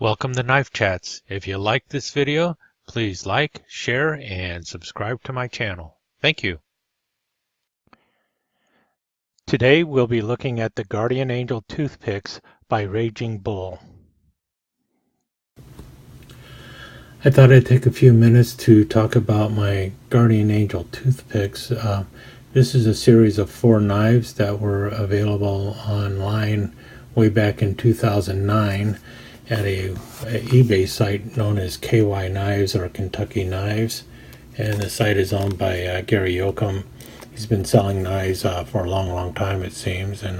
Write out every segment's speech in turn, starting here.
Welcome to Knife Chats. If you like this video, please like, share, and subscribe to my channel. Thank you. Today we'll be looking at the Guardian Angel Toothpicks by Raging Bull. I thought I'd take a few minutes to talk about my Guardian Angel Toothpicks. This is a series of 4 knives that were available online way back in 2009 at a eBay site known as KY Knives or Kentucky Knives, and the site is owned by Gary Yoakum. He's been selling knives for a long time, it seems, and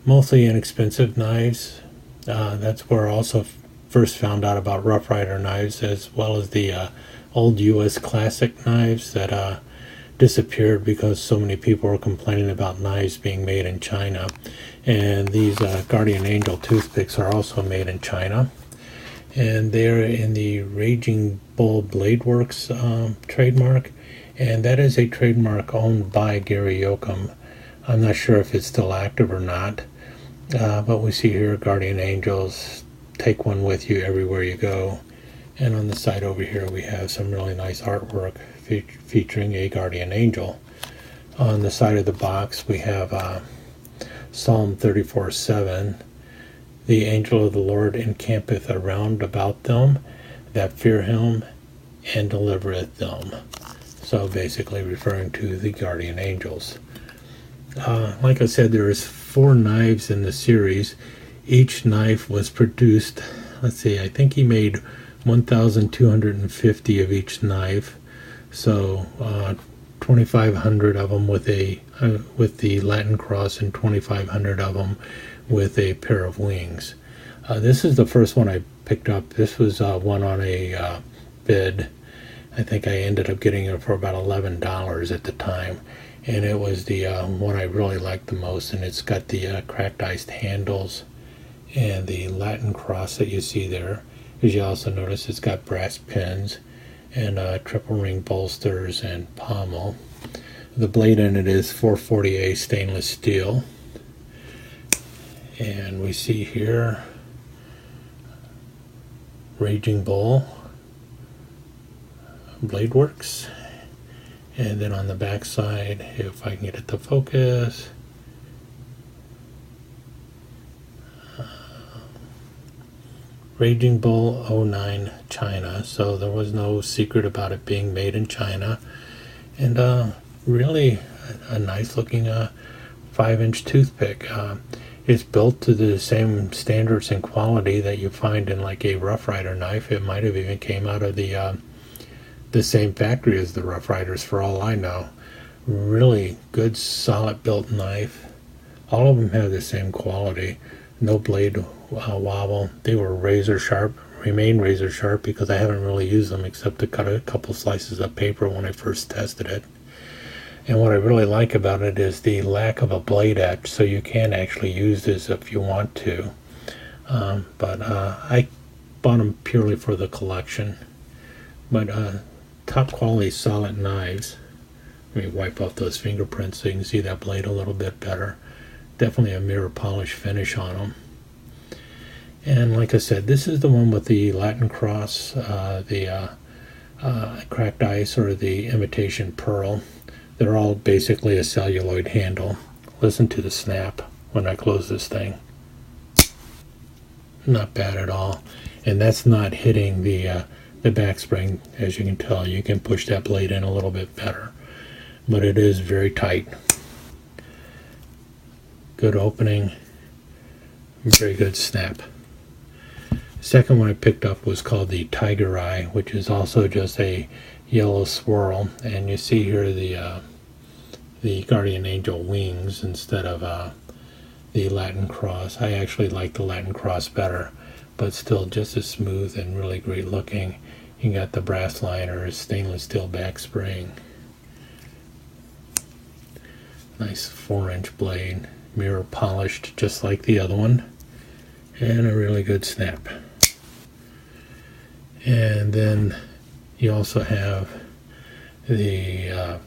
mostly inexpensive knives. That's where I also first found out about Rough Rider knives, as well as the old US classic knives that disappeared because so many people were complaining about knives being made in China. And these Guardian Angel Toothpicks are also made in China, and they're in the Raging Bull Blade Works trademark, and that is a trademark owned by Gary Yoakum. I'm not sure if it's still active or not, but we see here Guardian Angels, take one with you everywhere you go. And on the side over here we have some really nice artwork featuring a Guardian Angel. On the side of the box we have Psalm 34:7, the angel of the Lord encampeth around about them that fear him and delivereth them. So basically referring to the guardian angels. Like I said, there is 4 knives in the series. Each knife was produced, let's see, I think he made 1,250 of each knife. So 2,500 of them with the Latin cross, and 2,500 of them with a pair of wings. This is the first one I picked up. This was one on a bid. I think I ended up getting it for about $11 at the time, and it was the one I really liked the most. And it's got the cracked iced handles and the Latin cross that you see there. As you also notice, it's got brass pins and triple ring bolsters and pommel. The blade in it is 440A stainless steel, and we see here Raging Bull Blade Works. And then on the back side, if I can get it to focus, Raging Bull 09 China. So there was no secret about it being made in China, and really a nice looking 5-inch toothpick. It's built to the same standards and quality that you find in like a Rough Rider knife. It might have even came out of the same factory as the Rough Riders, for all I know. Really good, solid built knife. All of them have the same quality. No blade wobble. They were razor sharp, remain razor sharp, because I haven't really used them except to cut a couple slices of paper when I first tested it. And what I really like about it is the lack of a blade edge, so you can actually use this if you want to. But I bought them purely for the collection. But top quality solid knives. Let me wipe off those fingerprints so you can see that blade a little bit better. Definitely a mirror polish finish on them. And like I said, this is the one with the Latin cross, the cracked ice, or the imitation pearl. They're all basically a celluloid handle. Listen to the snap when I close this thing. Not bad at all. And that's not hitting the back spring. As you can tell, you can push that blade in a little bit better, but it is very tight. Good opening, very good snap. Second one I picked up was called the Tiger Eye, which is also just a yellow swirl, and you see here the Guardian Angel wings instead of the Latin cross. I actually like the Latin cross better, but still just as smooth and really great looking. You got the brass liners, stainless steel back spring. Nice 4-inch blade, mirror polished just like the other one, and a really good snap. And then you also have the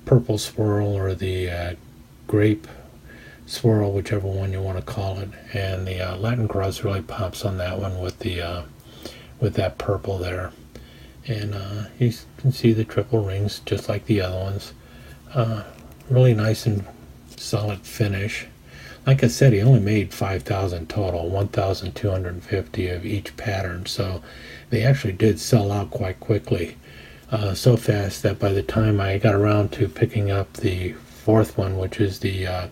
purple swirl, or the grape swirl, whichever one you want to call it. And the Latin cross really pops on that one with that purple there. And you can see the triple rings just like the other ones. Really nice and solid finish. Like I said, he only made 5,000 total, 1,250 of each pattern, so they actually did sell out quite quickly. So fast that by the time I got around to picking up the fourth one, which is the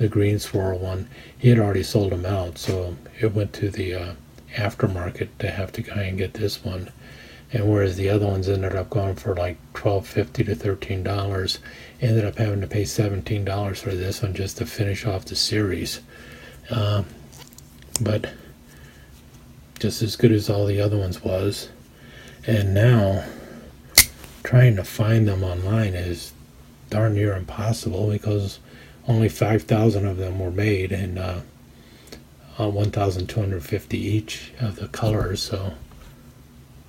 green swirl one, he had already sold them out, so it went to the aftermarket to have to go and get this one. And whereas the other ones ended up going for like $12.50 to $13, ended up having to pay $17 for this one just to finish off the series. But just as good as all the other ones was. And now trying to find them online is darn near impossible because only 5,000 of them were made, and 1,250 each of the colors. So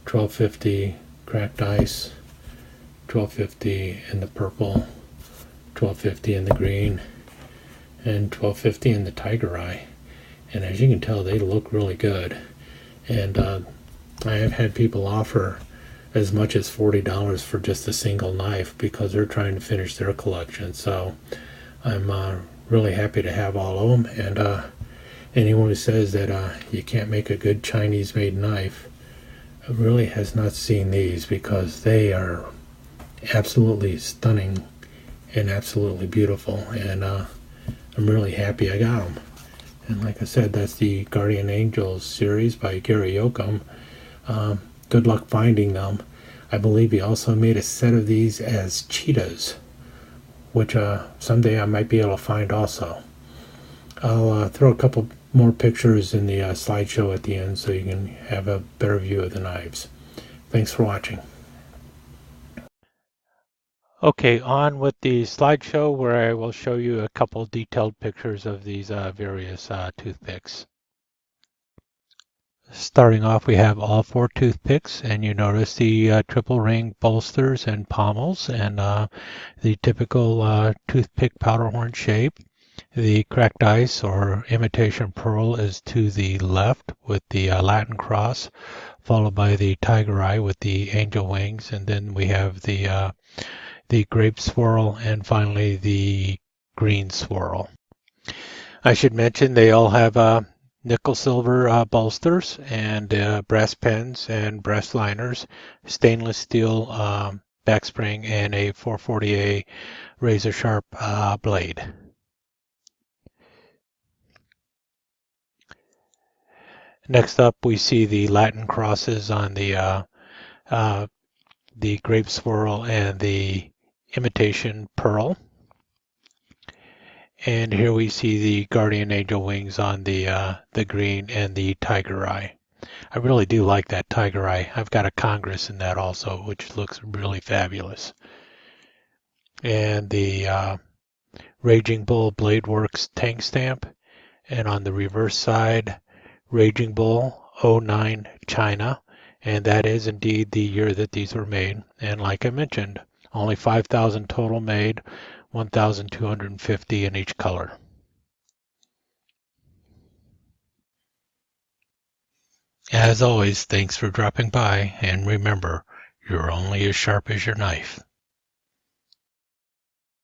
$12.50 cracked ice, $12.50 in the purple, $12.50 in the green, and $12.50 in the tiger eye. And as you can tell, they look really good. And I have had people offer as much as $40 for just a single knife because they're trying to finish their collection. So I'm really happy to have all of them. And anyone who says that you can't make a good Chinese made knife really has not seen these, because they are absolutely stunning and absolutely beautiful. And I'm really happy I got them. And like I said, that's the Guardian Angel series by Gary Yoakum. Good luck finding them. I believe he also made a set of these as cheetahs, which someday I might be able to find also. I'll throw a couple more pictures in the slideshow at the end so you can have a better view of the knives. Thanks for watching. Okay, on with the slideshow where I will show you a couple detailed pictures of these various toothpicks. Starting off, we have all four toothpicks, and you notice the triple ring bolsters and pommels, and the typical toothpick powder horn shape. The cracked ice or imitation pearl is to the left with the Latin cross, followed by the tiger eye with the angel wings, and then we have the grape swirl, and finally the green swirl. I should mention they all have nickel silver bolsters and brass pens and brass liners, stainless steel backspring, and a 440A razor sharp blade. Next up, we see the Latin crosses on the grape swirl and the imitation pearl. And here we see the Guardian Angel wings on the green and the tiger eye. I really do like that tiger eye. I've got a Congress in that also, which looks really fabulous. And the Raging Bull Blade Works tank stamp. And on the reverse side, Raging Bull 09 China. And that is indeed the year that these were made. And like I mentioned, only 5,000 total made, 1,250 in each color. As always, thanks for dropping by, and remember, you're only as sharp as your knife.